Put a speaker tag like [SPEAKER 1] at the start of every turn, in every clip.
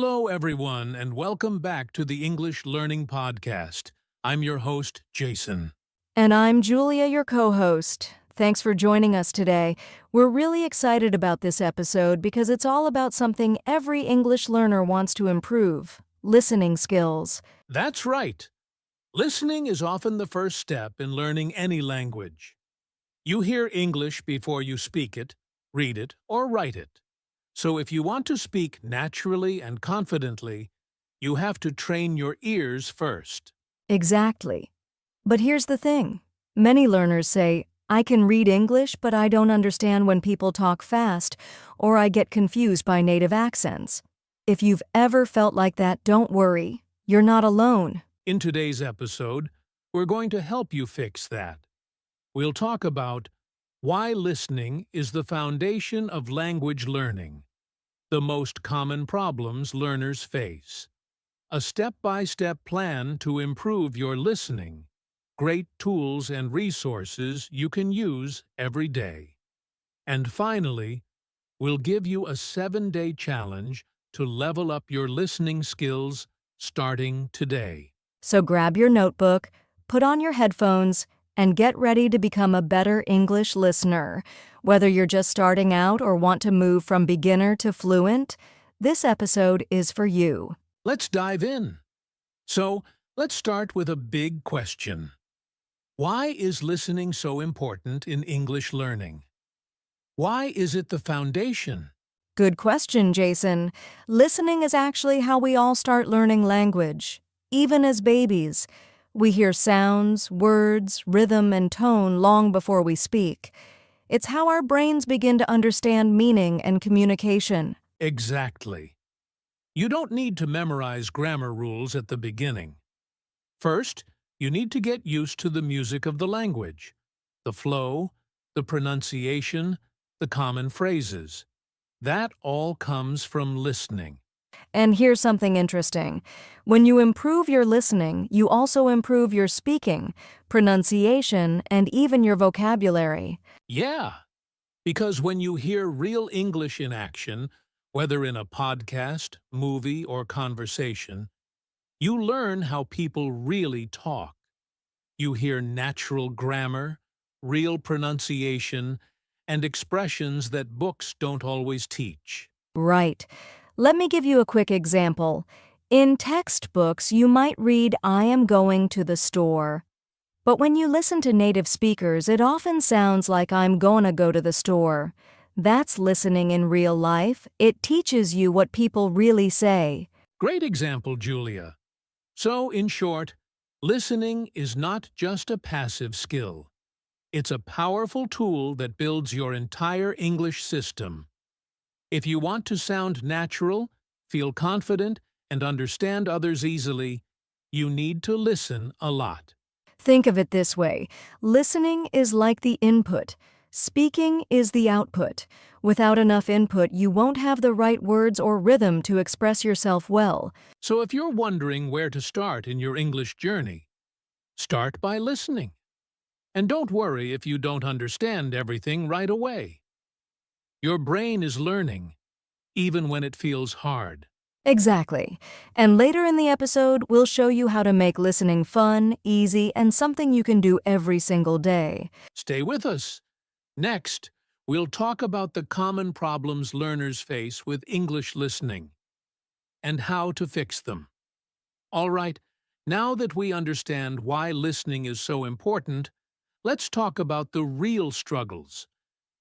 [SPEAKER 1] Hello, everyone, and welcome back to the English Learning Podcast. I'm your host, Jason.
[SPEAKER 2] And I'm Julia, your co-host. Thanks for joining us today. We're really excited about this episode because it's all about something every English learner wants to improve: listening skills.
[SPEAKER 1] That's right. Listening is often the first step in learning any language. You hear English before you speak it, read it, or write it. So if you want to speak naturally and confidently, you have to train your ears first.
[SPEAKER 2] Exactly. But here's the thing. Many learners say, I can read English, but I don't understand when people talk fast, or I get confused by native accents. If you've ever felt like that, don't worry. You're not alone.
[SPEAKER 1] In today's episode, we're going to help you fix that. We'll talk about why listening is the foundation of language learning, the most common problems learners face, a step-by-step plan to improve your listening, great tools and resources you can use every day. And finally, we'll give you a 7-day challenge to level up your listening skills starting today.
[SPEAKER 2] So grab your notebook, put on your headphones, and get ready to become a better English listener. Whether you're just starting out or want to move from beginner to fluent, this episode is for you.
[SPEAKER 1] Let's dive in. So, let's start with a big question. Why is listening so important in English learning? Why is it the foundation?
[SPEAKER 2] Good question, Jason. Listening is actually how we all start learning language. Even as babies, we hear sounds, words, rhythm, and tone long before we speak. It's how our brains begin to understand meaning and communication.
[SPEAKER 1] Exactly. You don't need to memorize grammar rules at the beginning. First, you need to get used to the music of the language, the flow, the pronunciation, the common phrases. That all comes from listening.
[SPEAKER 2] And here's something interesting. When you improve your listening, you also improve your speaking, pronunciation, and even your vocabulary.
[SPEAKER 1] Yeah, because when you hear real English in action, whether in a podcast, movie, or conversation, you learn how people really talk. You hear natural grammar, real pronunciation, and expressions that books don't always teach.
[SPEAKER 2] Right. Let me give you a quick example. In textbooks, you might read, I am going to the store. But when you listen to native speakers, it often sounds like I'm gonna go to the store. That's listening in real life. It teaches you what people really say.
[SPEAKER 1] Great example, Julia. So, in short, listening is not just a passive skill. It's a powerful tool that builds your entire English system. If you want to sound natural, feel confident, and understand others easily, you need to listen a lot.
[SPEAKER 2] Think of it this way. Listening is like the input. Speaking is the output. Without enough input, you won't have the right words or rhythm to express yourself well.
[SPEAKER 1] So if you're wondering where to start in your English journey, start by listening. And don't worry if you don't understand everything right away. Your brain is learning, even when it feels hard.
[SPEAKER 2] Exactly. And later in the episode, we'll show you how to make listening fun, easy, and something you can do every single day.
[SPEAKER 1] Stay with us. Next, we'll talk about the common problems learners face with English listening and how to fix them. All right, now that we understand why listening is so important, let's talk about the real struggles,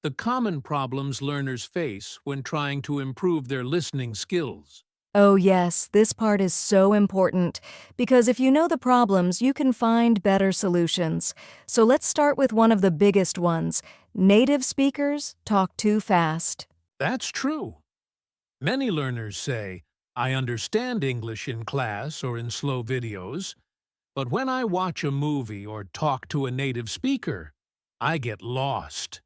[SPEAKER 1] the common problems learners face when trying to improve their listening skills.
[SPEAKER 2] Oh yes, this part is so important, because if you know the problems, you can find better solutions. So let's start with one of the biggest ones. Native speakers talk too fast.
[SPEAKER 1] That's true. Many learners say, I understand English in class or in slow videos, but when I watch a movie or talk to a native speaker, I get lost.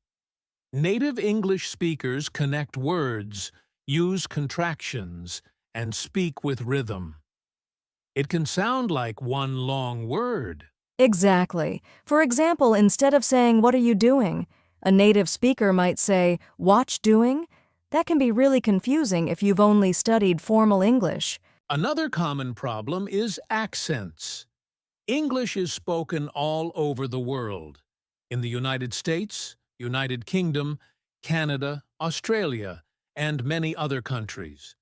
[SPEAKER 1] Native English speakers connect words, use contractions, and speak with rhythm. It can sound like one long word.
[SPEAKER 2] Exactly. For example, instead of saying, "What are you doing?" a native speaker might say, "Watch doing." That can be really confusing if you've only studied formal English.
[SPEAKER 1] Another common problem is accents. English is spoken all over the world. In the United States, United Kingdom, Canada, Australia, and many other countries.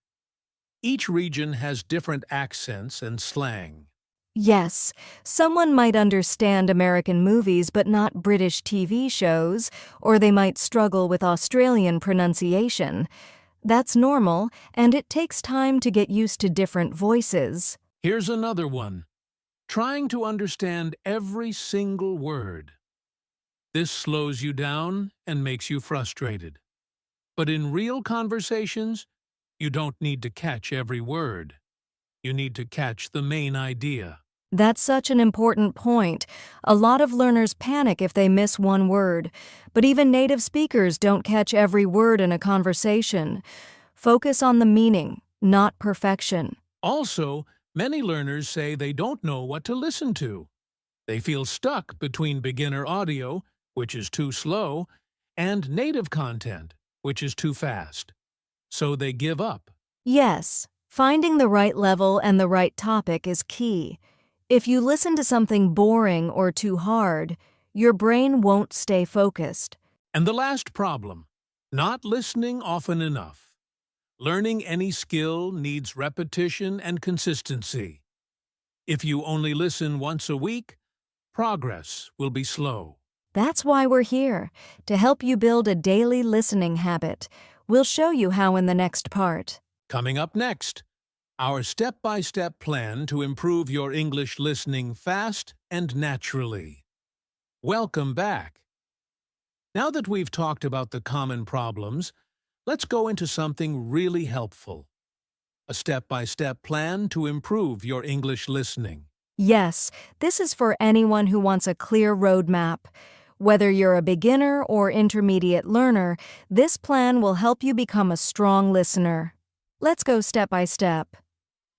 [SPEAKER 1] Each region has different accents and slang.
[SPEAKER 2] Yes, someone might understand American movies but not British TV shows, or they might struggle with Australian pronunciation. That's normal, and it takes time to get used to different voices.
[SPEAKER 1] Here's another one. Trying to understand every single word. This slows you down and makes you frustrated. But in real conversations, you don't need to catch every word. You need to catch the main idea.
[SPEAKER 2] That's such an important point. A lot of learners panic if they miss one word, but even native speakers don't catch every word in a conversation. Focus on the meaning, not perfection.
[SPEAKER 1] Also, many learners say they don't know what to listen to. They feel stuck between beginner audio, which is too slow, and native content, which is too fast. So they give up.
[SPEAKER 2] Yes, finding the right level and the right topic is key. If you listen to something boring or too hard, your brain won't stay focused.
[SPEAKER 1] And the last problem, not listening often enough. Learning any skill needs repetition and consistency. If you only listen once a week, progress will be slow.
[SPEAKER 2] That's why we're here, to help you build a daily listening habit. We'll show you how in the next part.
[SPEAKER 1] Coming up next, our step-by-step plan to improve your English listening fast and naturally. Welcome back. Now that we've talked about the common problems, let's go into something really helpful. A step-by-step plan to improve your English listening.
[SPEAKER 2] Yes, this is for anyone who wants a clear roadmap. Whether you're a beginner or intermediate learner, this plan will help you become a strong listener. Let's go step by step.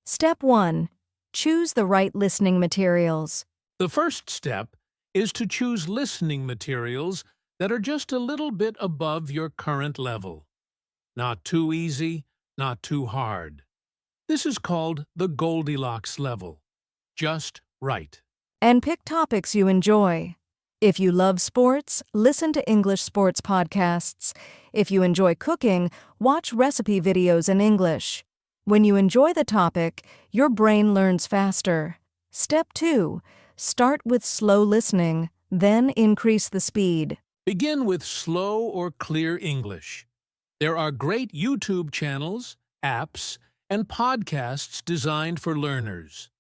[SPEAKER 2] Step 1. Choose the right listening materials.
[SPEAKER 1] The first step is to choose listening materials that are just a little bit above your current level. Not too easy, not too hard. This is called the Goldilocks level. Just right.
[SPEAKER 2] And pick topics you enjoy. If you love sports, listen to English sports podcasts. If you enjoy cooking, watch recipe videos in English. When you enjoy the topic, your brain learns faster. Step 2. Start with slow listening, then increase the speed.
[SPEAKER 1] Begin with slow or clear English. There are great YouTube channels, apps, and podcasts designed for learners.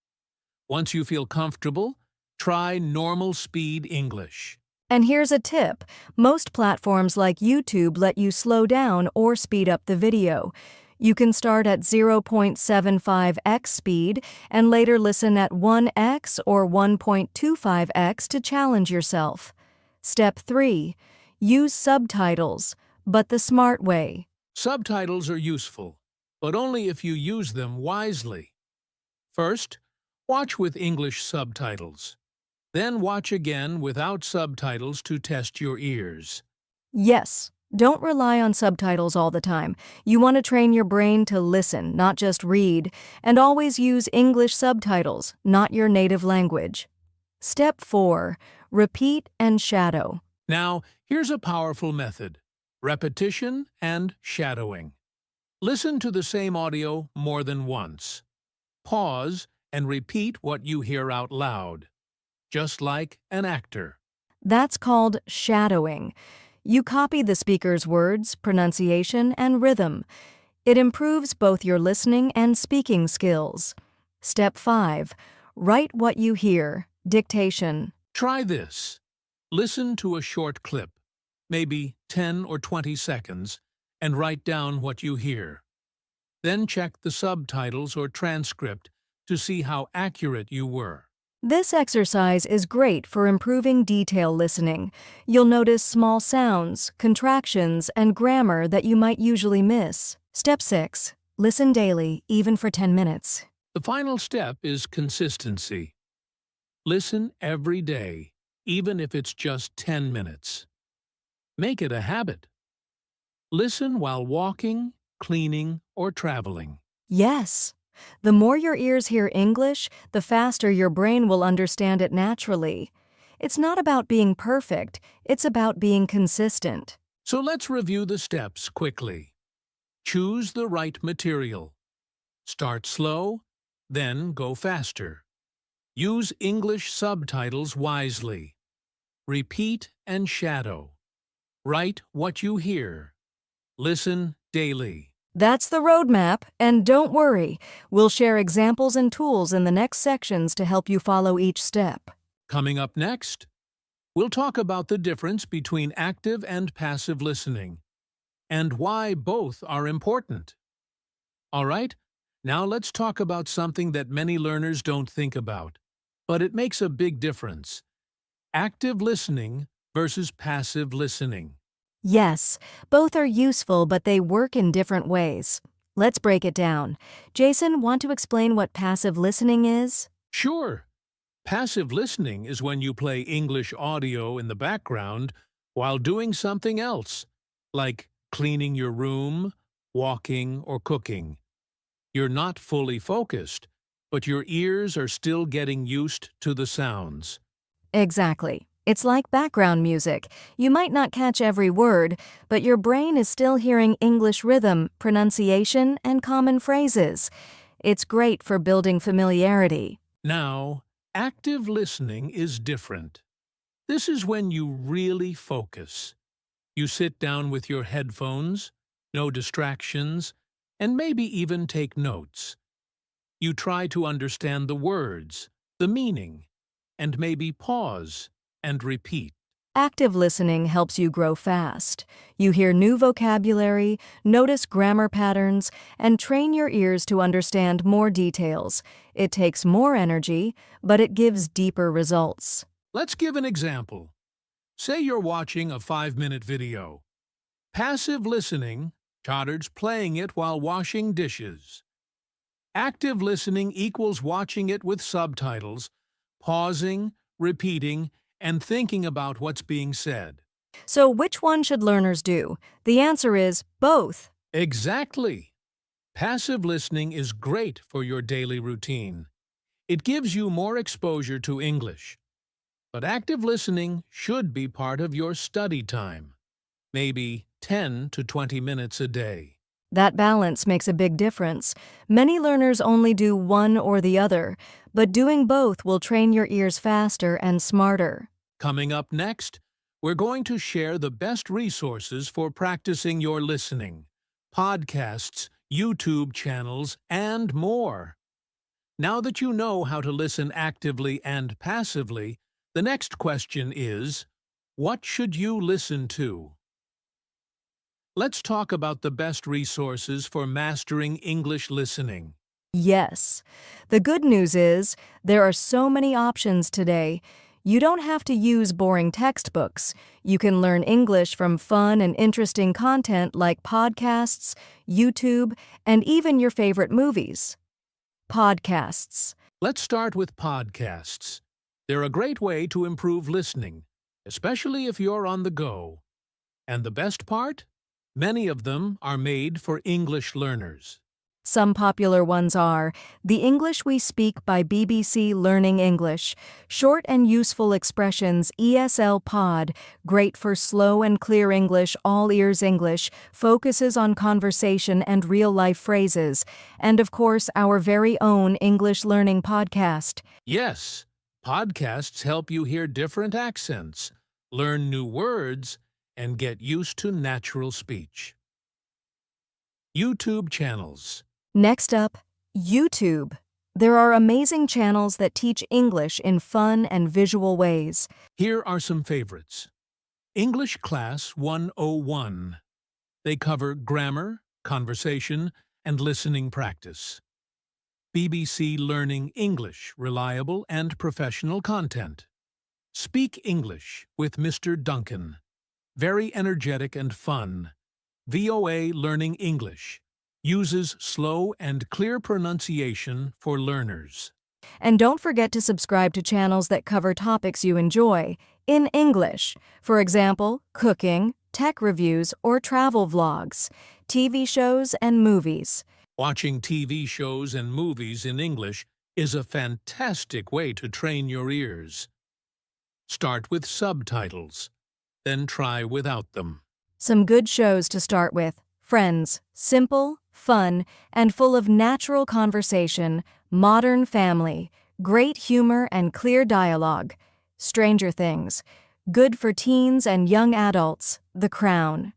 [SPEAKER 1] Once you feel comfortable, try normal speed English.
[SPEAKER 2] And here's a tip. Most platforms like YouTube let you slow down or speed up the video. You can start at 0.75x speed and later listen at 1x or 1.25x to challenge yourself. Step 3. Use subtitles, but the smart way.
[SPEAKER 1] Subtitles are useful, but only if you use them wisely. First, watch with English subtitles. Then watch again without subtitles to test your ears.
[SPEAKER 2] Yes, don't rely on subtitles all the time. You want to train your brain to listen, not just read, and always use English subtitles, not your native language. Step 4. Repeat and shadow.
[SPEAKER 1] Now, here's a powerful method: repetition and shadowing. Listen to the same audio more than once. Pause and repeat what you hear out loud, just like an actor.
[SPEAKER 2] That's called shadowing. You copy the speaker's words, pronunciation, and rhythm. It improves both your listening and speaking skills. Step 5. Write what you hear. Dictation.
[SPEAKER 1] Try this. Listen to a short clip, maybe 10 or 20 seconds, and write down what you hear. Then check the subtitles or transcript to see how accurate you were.
[SPEAKER 2] This exercise is great for improving detail listening. You'll notice small sounds, contractions, and grammar that you might usually miss. Step 6. Listen daily, even for 10 minutes.
[SPEAKER 1] The final step is consistency. Listen every day, even if it's just 10 minutes. Make it a habit. Listen while walking, cleaning, or traveling.
[SPEAKER 2] Yes. The more your ears hear English, the faster your brain will understand it naturally. It's not about being perfect, it's about being consistent.
[SPEAKER 1] So let's review the steps quickly. Choose the right material. Start slow, then go faster. Use English subtitles wisely. Repeat and shadow. Write what you hear. Listen daily.
[SPEAKER 2] That's the roadmap, and don't worry, we'll share examples and tools in the next sections to help you follow each step.
[SPEAKER 1] Coming up next, we'll talk about the difference between active and passive listening and why both are important. All right, now let's talk about something that many learners don't think about, but it makes a big difference. Active listening versus passive listening.
[SPEAKER 2] Yes, both are useful, but they work in different ways. Let's break it down. Jason, want to explain what passive listening is?
[SPEAKER 1] Sure, passive listening is when you play English audio in the background while doing something else, like cleaning your room, walking, or cooking. You're not fully focused, but your ears are still getting used to the sounds.
[SPEAKER 2] Exactly. It's like background music. You might not catch every word, but your brain is still hearing English rhythm, pronunciation, and common phrases. It's great for building familiarity.
[SPEAKER 1] Now, active listening is different. This is when you really focus. You sit down with your headphones, no distractions, and maybe even take notes. You try to understand the words, the meaning, and maybe pause and repeat.
[SPEAKER 2] Active listening helps you grow fast. You hear new vocabulary, notice grammar patterns, and train your ears to understand more details. It takes more energy, but it gives deeper results.
[SPEAKER 1] Let's give an example. Say you're watching a 5-minute video. Passive listening, Todder's playing it while washing dishes. Active listening equals watching it with subtitles, pausing, repeating, and thinking about what's being said.
[SPEAKER 2] So which one should learners do? The answer is both.
[SPEAKER 1] Exactly. Passive listening is great for your daily routine. It gives you more exposure to English. But active listening should be part of your study time, maybe 10 to 20 minutes a day.
[SPEAKER 2] That balance makes a big difference. Many learners only do one or the other, but doing both will train your ears faster and smarter.
[SPEAKER 1] Coming up next, we're going to share the best resources for practicing your listening, podcasts, YouTube channels, and more. Now that you know how to listen actively and passively, the next question is, what should you listen to? Let's talk about the best resources for mastering English listening.
[SPEAKER 2] Yes. The good news is there are so many options today. You don't have to use boring textbooks. You can learn English from fun and interesting content like podcasts, YouTube, and even your favorite movies. Podcasts.
[SPEAKER 1] Let's start with podcasts. They're a great way to improve listening, especially if you're on the go. And the best part? Many of them are made for English learners.
[SPEAKER 2] Some popular ones are The English We Speak by BBC Learning English, Short and Useful Expressions ESL Pod, great for slow and clear English, all ears English, focuses on conversation and real-life phrases, and of course our very own English Learning Podcast.
[SPEAKER 1] Yes, podcasts help you hear different accents, learn new words, and get used to natural speech. YouTube channels.
[SPEAKER 2] Next up, YouTube. There are amazing channels that teach English in fun and visual ways.
[SPEAKER 1] Here are some favorites. English Class 101. They cover grammar, conversation, and listening practice. BBC Learning English, reliable and professional content. Speak English with Mr. Duncan. Very energetic and fun. VOA Learning English. Uses slow and clear pronunciation for learners.
[SPEAKER 2] And don't forget to subscribe to channels that cover topics you enjoy in English. For example, cooking, tech reviews, or travel vlogs, TV shows and movies.
[SPEAKER 1] Watching TV shows and movies in English is a fantastic way to train your ears. Start with subtitles, then try without them.
[SPEAKER 2] Some good shows to start with: Friends, simple, fun, and full of natural conversation; Modern Family, great humor and clear dialogue; Stranger Things, good for teens and young adults; The Crown.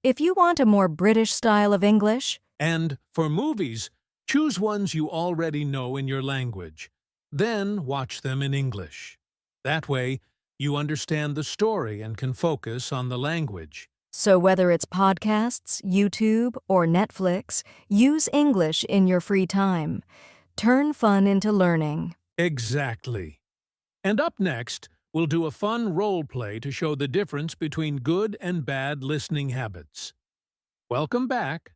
[SPEAKER 2] If you want a more British style of English,
[SPEAKER 1] And for movies, choose ones you already know in your language. Then watch them in English. That way, you understand the story and can focus on the language.
[SPEAKER 2] so whether it's podcasts, YouTube, or Netflix, use English in your free time. Turn fun into learning.
[SPEAKER 1] Exactly. And up next, we'll do a fun role play to show the difference between good and bad listening habits. Welcome back.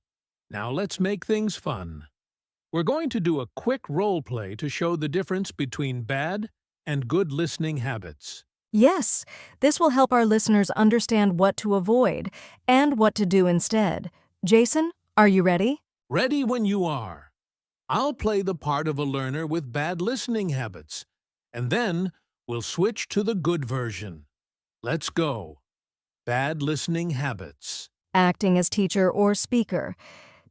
[SPEAKER 1] Now let's make things fun. We're going to do a quick role play to show the difference between bad and good listening habits.
[SPEAKER 2] Yes, this will help our listeners understand what to avoid and what to do instead. Jason, are you ready?
[SPEAKER 1] Ready when you are. I'll play the part of a learner with bad listening habits, and then we'll switch to the good version. Let's go. Bad listening habits.
[SPEAKER 2] Acting as teacher or speaker.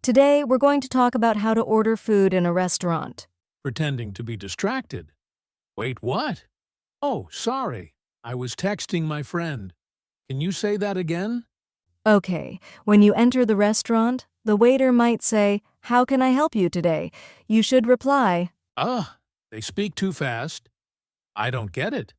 [SPEAKER 2] Today, we're going to talk about how to order food in a restaurant.
[SPEAKER 1] Pretending to be distracted. Wait, what? Oh, sorry. I was texting my friend. Can you say that again?
[SPEAKER 2] Okay, when you enter the restaurant, the waiter might say, "How can I help you today?" You should reply,
[SPEAKER 1] They speak too fast. I don't get it.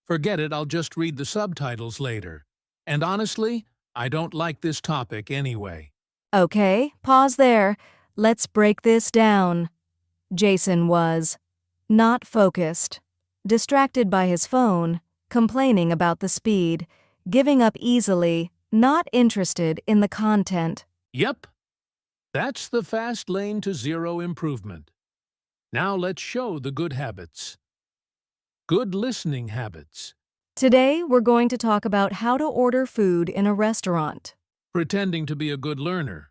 [SPEAKER 1] Forget it, I'll just read the subtitles later. And honestly, I don't like this topic anyway.
[SPEAKER 2] "Okay, pause there. Let's break this down." Jason was not focused, distracted by his phone, complaining about the speed, giving up easily, not interested in the content.
[SPEAKER 1] Yep, that's the fast lane to zero improvement. Now let's show the good habits. Good listening habits.
[SPEAKER 2] Today, we're going to talk about how to order food in a restaurant.
[SPEAKER 1] Pretending to be a good learner.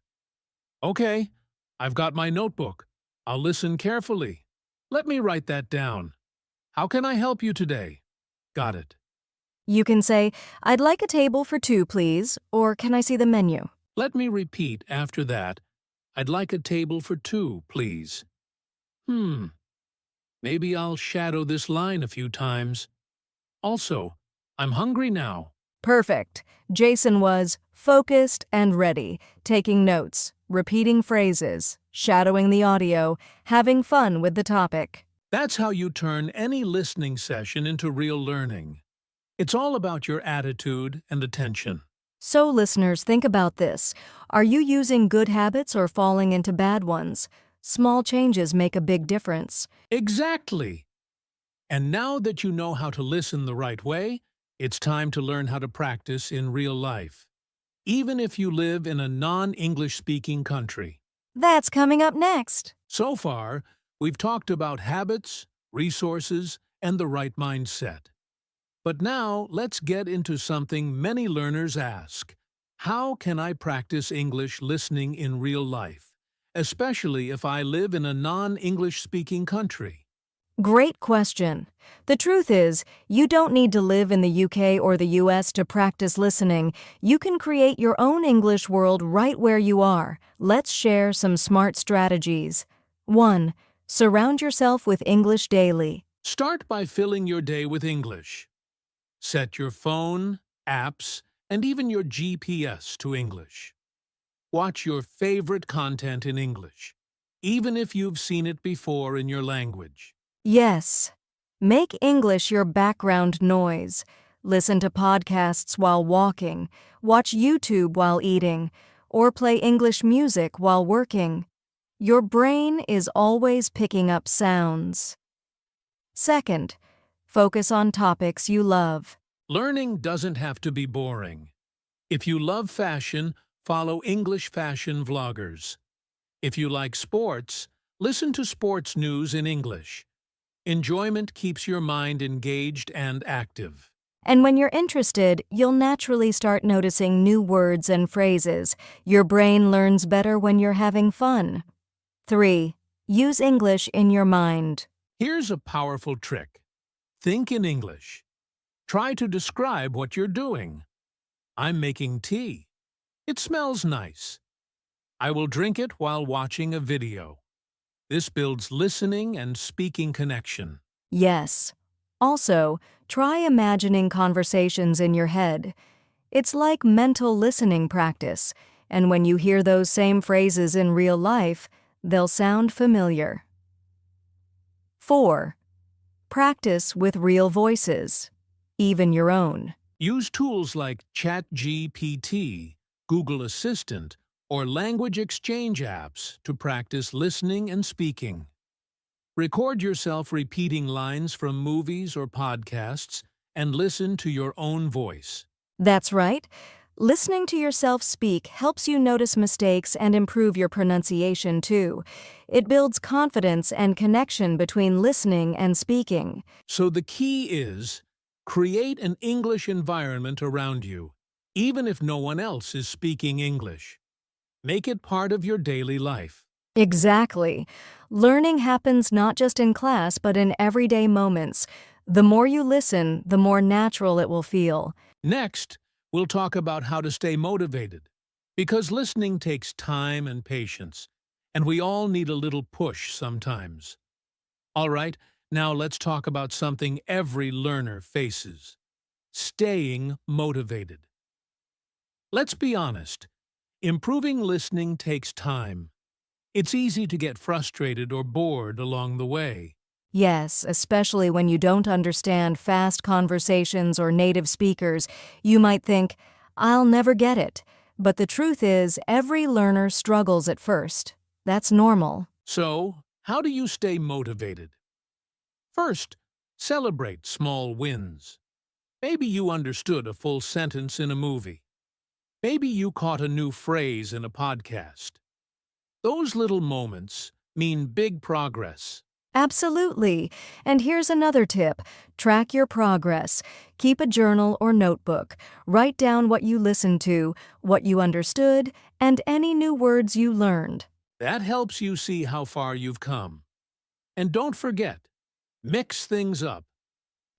[SPEAKER 1] Okay, I've got my notebook. I'll listen carefully. Let me write that down. How can I help you today? Got it.
[SPEAKER 2] You can say, "I'd like a table for two, please," or "Can I see the menu?"
[SPEAKER 1] Let me repeat after that. I'd like a table for two, please. Maybe I'll shadow this line a few times. Also, I'm hungry now.
[SPEAKER 2] Perfect. Jason was focused and ready, taking notes, repeating phrases, shadowing the audio, having fun with the topic.
[SPEAKER 1] That's how you turn any listening session into real learning. It's all about your attitude and attention.
[SPEAKER 2] So, listeners, think about this. Are you using good habits or falling into bad ones? Small changes make a big difference.
[SPEAKER 1] Exactly. And now that you know how to listen the right way, it's time to learn how to practice in real life, even if you live in a non-English speaking country.
[SPEAKER 2] That's coming up next.
[SPEAKER 1] So far, we've talked about habits, resources, and the right mindset. But now, let's get into something many learners ask. How can I practice English listening in real life, especially if I live in a non-English speaking country?
[SPEAKER 2] Great question. The truth is, you don't need to live in the UK or the US to practice listening. You can create your own English world right where you are. Let's share some smart strategies. 1. Surround yourself with English daily.
[SPEAKER 1] Start by filling your day with English. Set your phone, apps, and even your GPS to English. Watch your favorite content in English, even if you've seen it before in your language.
[SPEAKER 2] Yes. Make English your background noise. Listen to podcasts while walking, watch YouTube while eating, or play English music while working. Your brain is always picking up sounds. 2. Focus on topics you love.
[SPEAKER 1] Learning doesn't have to be boring. If you love fashion, follow English fashion vloggers. If you like sports, listen to sports news in English. Enjoyment keeps your mind engaged and active.
[SPEAKER 2] And when you're interested, you'll naturally start noticing new words and phrases. Your brain learns better when you're having fun. 3. Use English in your mind.
[SPEAKER 1] Here's a powerful trick. Think in English. Try to describe what you're doing. I'm making tea. It smells nice. I will drink it while watching a video. This builds listening and speaking connection.
[SPEAKER 2] Yes. Also, try imagining conversations in your head. It's like mental listening practice, and when you hear those same phrases in real life, they'll sound familiar. 4. Practice with real voices, even your own.
[SPEAKER 1] Use tools like ChatGPT, Google Assistant, or language exchange apps to practice listening and speaking. Record yourself repeating lines from movies or podcasts and listen to your own voice.
[SPEAKER 2] That's right. Listening to yourself speak helps you notice mistakes and improve your pronunciation too. It builds confidence and connection between listening and speaking.
[SPEAKER 1] So the key is, create an English environment around you, even if no one else is speaking English. Make it part of your daily life.
[SPEAKER 2] Exactly. Learning happens not just in class but in everyday moments. The more you listen, the more natural it will feel.
[SPEAKER 1] Next, we'll talk about how to stay motivated, because listening takes time and patience, and we all need a little push sometimes. All right, now let's talk about something every learner faces: staying motivated. Let's be honest, improving listening takes time. It's easy to get frustrated or bored along the way.
[SPEAKER 2] Yes, especially when you don't understand fast conversations or native speakers, you might think, I'll never get it. But the truth is, every learner struggles at first. That's normal.
[SPEAKER 1] So, how do you stay motivated? First, celebrate small wins. Maybe you understood a full sentence in a movie. Maybe you caught a new phrase in a podcast. Those little moments mean big progress.
[SPEAKER 2] Absolutely. And here's another tip. Track your progress. Keep a journal or notebook. Write down what you listened to, what you understood, and any new words you learned.
[SPEAKER 1] That helps you see how far you've come. And don't forget, mix things up.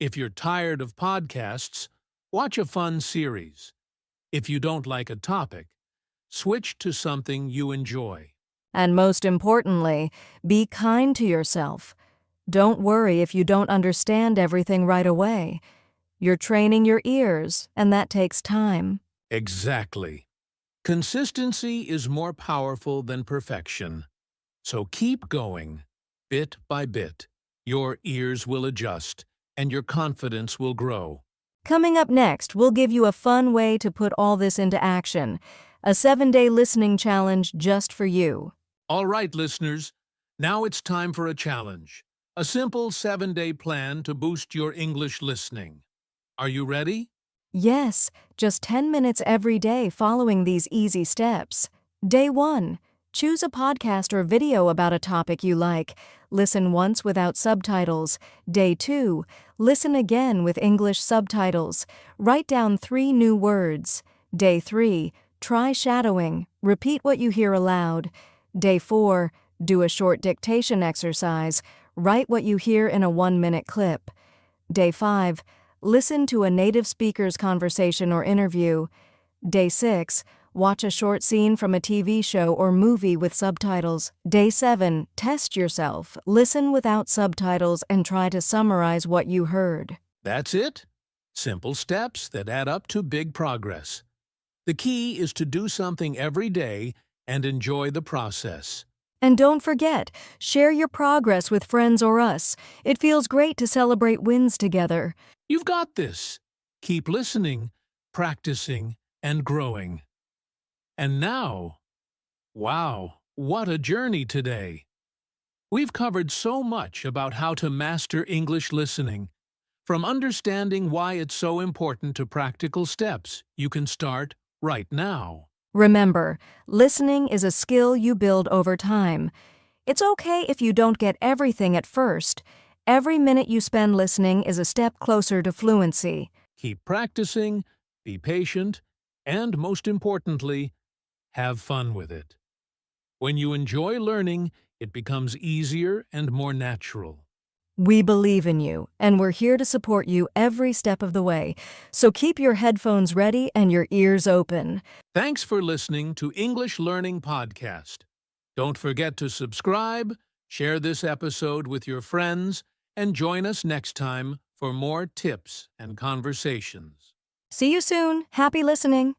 [SPEAKER 1] If you're tired of podcasts, watch a fun series. If you don't like a topic, switch to something you enjoy.
[SPEAKER 2] And most importantly, be kind to yourself. Don't worry if you don't understand everything right away. You're training your ears, and that takes time.
[SPEAKER 1] Exactly. Consistency is more powerful than perfection. So keep going, bit by bit. Your ears will adjust, and your confidence will grow.
[SPEAKER 2] Coming up next, we'll give you a fun way to put all this into action. A 7-day listening challenge just for you.
[SPEAKER 1] All right, listeners, now it's time for a challenge. A simple 7-day plan to boost your English listening. Are you ready?
[SPEAKER 2] Yes, just 10 minutes every day following these easy steps. Day 1. Choose a podcast or video about a topic you like. Listen once without subtitles. Day 2. Listen again with English subtitles. Write down 3 new words. Day 3. Try shadowing. Repeat what you hear aloud. Day 4. Do a short dictation exercise. Write what you hear in a 1-minute clip. Day 5. Listen to a native speaker's conversation or interview. Day 6. Watch a short scene from a TV show or movie with subtitles. Day 7. Test yourself. Listen without subtitles and try to summarize what you heard.
[SPEAKER 1] That's it. Simple steps that add up to big progress. The key is to do something every day and enjoy the process.
[SPEAKER 2] And don't forget, share your progress with friends or us. It feels great to celebrate wins together.
[SPEAKER 1] You've got this. Keep listening, practicing, and growing. And now, wow, what a journey today. We've covered so much about how to master English listening. From understanding why it's so important to practical steps you can start right now.
[SPEAKER 2] Remember, listening is a skill you build over time. It's okay if you don't get everything at first. Every minute you spend listening is a step closer to fluency.
[SPEAKER 1] Keep practicing, be patient, and most importantly, have fun with it. When you enjoy learning, it becomes easier and more natural.
[SPEAKER 2] We believe in you, and we're here to support you every step of the way. So keep your headphones ready and your ears open.
[SPEAKER 1] Thanks for listening to English Learning Podcast. Don't forget to subscribe, share this episode with your friends, and join us next time for more tips and conversations.
[SPEAKER 2] See you soon. Happy listening.